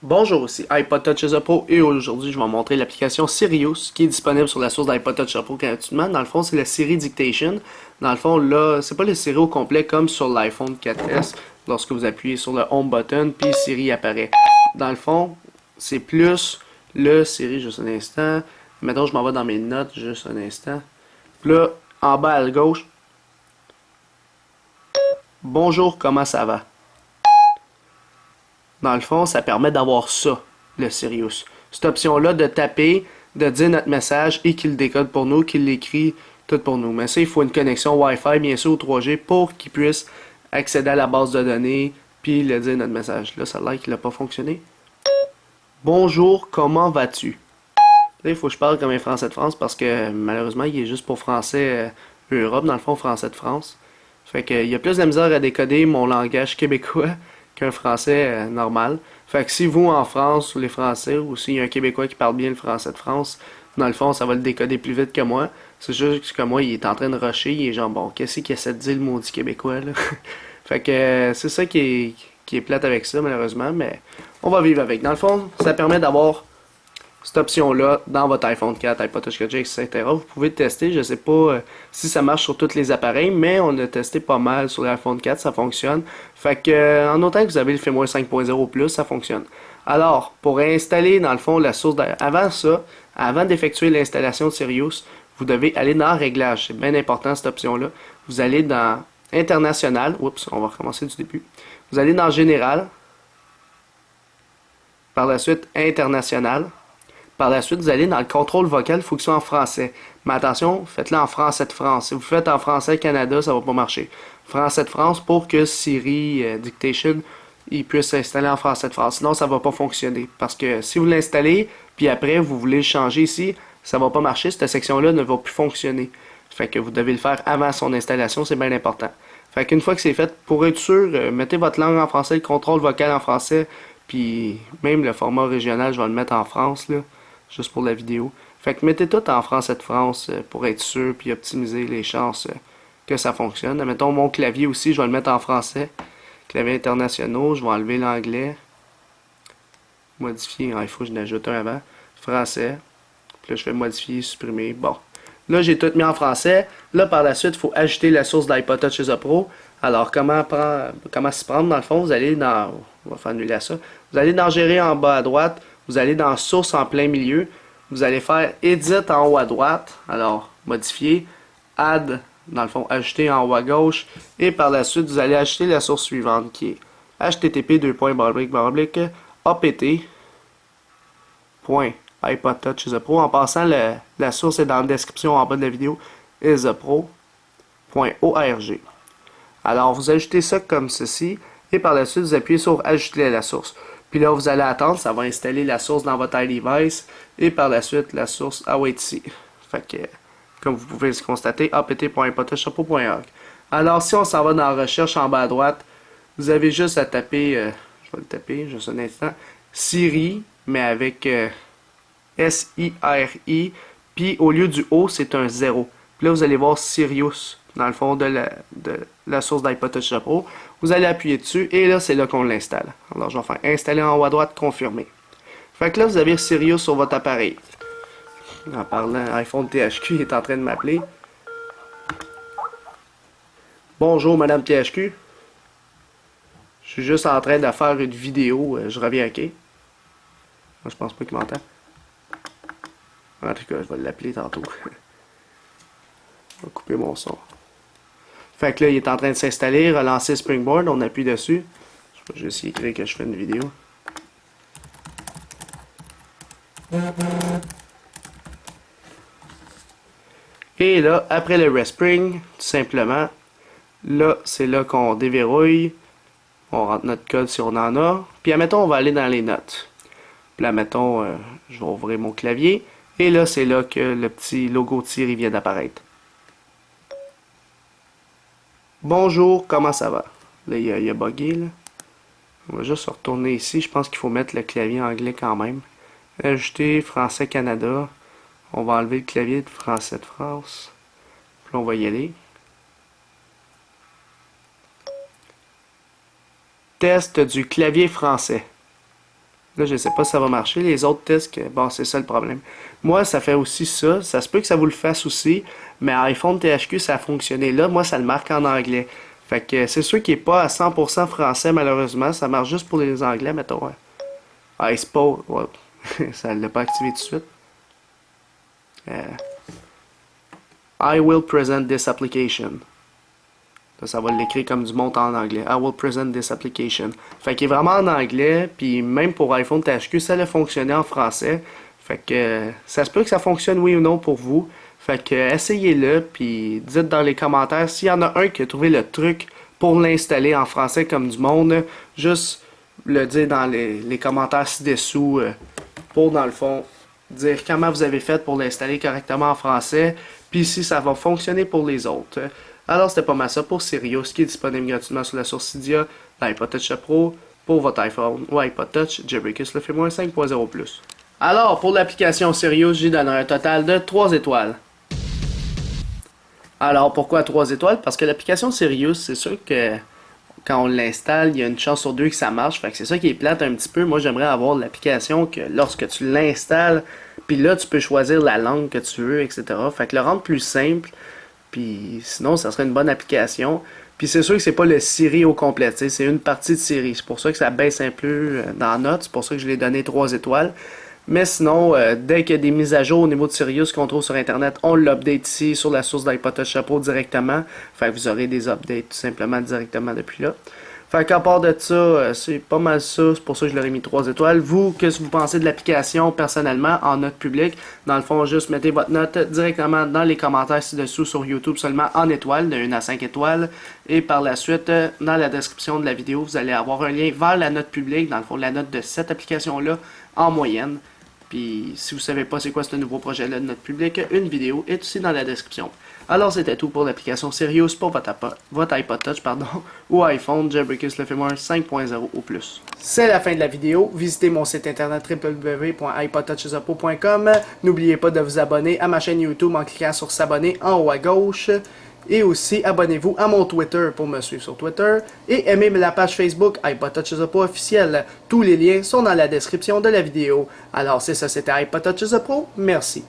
Bonjour, ici iPod Touch Pro et aujourd'hui je vais vous montrer l'application Sirius qui est disponible sur la source d'iPod Touch Pro gratuitement. Dans le fond, c'est la Siri Dictation. Dans le fond, là, c'est pas le Siri au complet comme sur l'iPhone 4S lorsque vous appuyez sur le Home button puis Siri apparaît. Dans le fond, c'est plus le Siri, juste un instant. Mettons, je m'en vais dans mes notes, juste un instant. Puis là, en bas à gauche, bonjour, comment ça va? Dans le fond, ça permet d'avoir ça, le Sirius. Cette option-là de taper, de dire notre message et qu'il le décode pour nous, qu'il l'écrit tout pour nous. Mais ça, il faut une connexion Wi-Fi, bien sûr, ou 3G, pour qu'il puisse accéder à la base de données puis le dire notre message. Là, ça a l'air qu'il n'a pas fonctionné. Bonjour, comment vas-tu? Là, il faut que je parle comme un Français de France parce que malheureusement, il est juste pour Français Europe, dans le fond, Français de France. Fait que, il y a plus de misère à décoder mon langage québécois qu'un français normal. Fait que si vous, en France, ou les Français, ou s'il y a un Québécois qui parle bien le français de France, dans le fond, ça va le décoder plus vite que moi. C'est juste que moi, il est en train de rusher, il est genre, bon, qu'est-ce qu'il essaie de dire le maudit Québécois, là? Fait que c'est ça qui est plate avec ça, malheureusement, mais on va vivre avec. Dans le fond, ça permet d'avoir cette option-là dans votre iPhone 4, iPod Touch 4G, etc. Vous pouvez tester, je ne sais pas si ça marche sur tous les appareils, mais on a testé pas mal sur l'iPhone 4, ça fonctionne. Fait que, en autant que vous avez le firmware 5.0 Plus, ça fonctionne. Alors, pour installer dans le fond la source avant ça, avant d'effectuer l'installation de Sirius, vous devez aller dans Réglages. C'est bien important cette option-là. Vous allez dans International. Oups, on va recommencer du début. Vous allez dans Général. Par la suite, International. Par la suite, vous allez dans le contrôle vocal, il faut que ce soit en français. Mais attention, faites-le en français de France. Si vous faites en français Canada, ça va pas marcher. Français de France pour que Siri Dictation il puisse s'installer en français de France. Sinon, ça va pas fonctionner. Parce que si vous l'installez, puis après, vous voulez le changer ici, ça va pas marcher. Cette section-là ne va plus fonctionner. Fait que vous devez le faire avant son installation, c'est bien important. Fait qu'une fois que c'est fait, pour être sûr, mettez votre langue en français, le contrôle vocal en français, puis même le format régional, je vais le mettre en France, là, juste pour la vidéo. Fait que mettez tout en français de France pour être sûr, puis optimiser les chances que ça fonctionne. Mettons mon clavier aussi, je vais le mettre en français. Clavier internationaux, je vais enlever l'anglais. Modifier, il faut que je l'ajoute un avant. Français. Puis là, je fais modifier, supprimer. Bon. Là, j'ai tout mis en français. Là, par la suite, il faut ajouter la source d'iPod Touch Pro. Alors, comment s'y prendre? Dans le fond, vous allez dans... On va faire annuler ça. Vous allez dans Gérer en bas à droite. Vous allez dans Source en plein milieu. Vous allez faire Edit en haut à droite. Alors, modifier. Add, dans le fond, ajouter en haut à gauche. Et par la suite, vous allez ajouter la source suivante qui est http://apt.iPod Touch is a Pro. En passant, la source est dans la description en bas de la vidéo. isapro.org. Alors, vous ajoutez ça comme ceci. Et par la suite, vous appuyez sur Ajouter à la source. Puis là, vous allez attendre, ça va installer la source dans votre iDevice. Et par la suite, la source await ici. Fait que, comme vous pouvez le constater, apt.iPodTouchPro.org. Alors, si on s'en va dans Recherche en bas à droite, vous avez juste à taper, je vais le taper, juste un instant, Siri, mais avec S-I-R-I, puis au lieu du O, c'est un 0. Puis là, vous allez voir Sirius, dans le fond de la source d'iPod Touch Pro. Vous allez appuyer dessus, et là, c'est là qu'on l'installe. Alors, je vais faire Installer en haut à droite, Confirmer. Fait que là, vous avez Sirius sur votre appareil. En parlant, iPhone THQ est en train de m'appeler. Bonjour, Madame THQ. Je suis juste en train de faire une vidéo. Je reviens, ok? Je pense pas qu'il m'entend. En tout cas, je vais l'appeler tantôt. Je vais couper mon son. Fait que là, il est en train de s'installer. Relancer Springboard. On appuie dessus. Je vais juste y écrire que je fais une vidéo. Et là, après le Respring, tout simplement, là, c'est là qu'on déverrouille. On rentre notre code si on en a. Puis, admettons, on va aller dans les notes. Puis, admettons, je vais ouvrir mon clavier. Et là, c'est là que le petit logo de Siri vient d'apparaître. Bonjour, comment ça va? Là, il a bugué, là. On va juste retourner ici. Je pense qu'il faut mettre le clavier anglais quand même. Ajouter Français Canada. On va enlever le clavier de Français de France. Puis on va y aller. Test du clavier français. Là, je sais pas si ça va marcher. Les autres tests, bon, c'est ça le problème. Moi, ça fait aussi ça. Ça se peut que ça vous le fasse aussi. Mais iPhone THQ, ça a fonctionné. Là, moi, ça le marque en anglais. Fait que c'est sûr qu'il est pas à 100% français, malheureusement. Ça marche juste pour les anglais, mettons. Ouais. Ah, c'est pas... Ouais. Ça l'a pas activé tout de suite. I will present this application. Ça va l'écrire comme du monde en anglais. I will present this application. Fait qu'il est vraiment en anglais, puis même pour iPhone THQ, ça a fonctionné en français. Fait que ça se peut que ça fonctionne oui ou non pour vous. Fait que essayez-le, puis dites dans les commentaires s'il y en a un qui a trouvé le truc pour l'installer en français comme du monde. Juste le dire dans les commentaires ci-dessous pour, dans le fond, dire comment vous avez fait pour l'installer correctement en français, puis si ça va fonctionner pour les autres. Alors, c'était pas mal ça pour Sirius, qui est disponible gratuitement sur la source Cydia, l'iPod Touch Pro, pour votre iPhone ou iPod Touch, Jailbreakers le fait moins 5.0+. Alors, pour l'application Sirius, j'y donnerai un total de 3 étoiles. Alors, pourquoi 3 étoiles? Parce que l'application Sirius, c'est sûr que quand on l'installe, il y a une chance sur 2 que ça marche. Fait que c'est ça qui est plate un petit peu. Moi, j'aimerais avoir l'application que lorsque tu l'installes, puis là, tu peux choisir la langue que tu veux, etc. Fait que le rendre plus simple. Puis sinon, ça serait une bonne application. Puis c'est sûr que c'est pas le Siri au complet, c'est une partie de Siri. C'est pour ça que ça baisse un peu dans la note. C'est pour ça que je l'ai donné 3 étoiles. Mais sinon, dès qu'il y a des mises à jour au niveau de Sirius qu'on trouve sur Internet, on l'update ici sur la source d'iPod Touch Pro directement. Fait que vous aurez des updates tout simplement directement depuis là. Fait qu'à part de ça, c'est pas mal ça. C'est pour ça que je leur ai mis 3 étoiles. Vous, qu'est-ce que vous pensez de l'application personnellement en note publique? Dans le fond, juste mettez votre note directement dans les commentaires ci-dessous sur YouTube seulement en étoiles, de 1 à 5 étoiles. Et par la suite, dans la description de la vidéo, vous allez avoir un lien vers la note publique, dans le fond, la note de cette application-là en moyenne. Puis, si vous ne savez pas c'est quoi ce nouveau projet-là de note publique, une vidéo est aussi dans la description. Alors, c'était tout pour l'application Sirius pour votre iPod Touch ou iPhone Jailbreakers le fait moins 5.0 ou plus. C'est la fin de la vidéo. Visitez mon site internet www.ipodtouchesuppo.com. N'oubliez pas de vous abonner à ma chaîne YouTube en cliquant sur s'abonner en haut à gauche. Et aussi, abonnez-vous à mon Twitter pour me suivre sur Twitter. Et aimez la page Facebook iPod Touches Pro officielle. Tous les liens sont dans la description de la vidéo. Alors c'est ça, c'était iPod Touches Pro. Merci.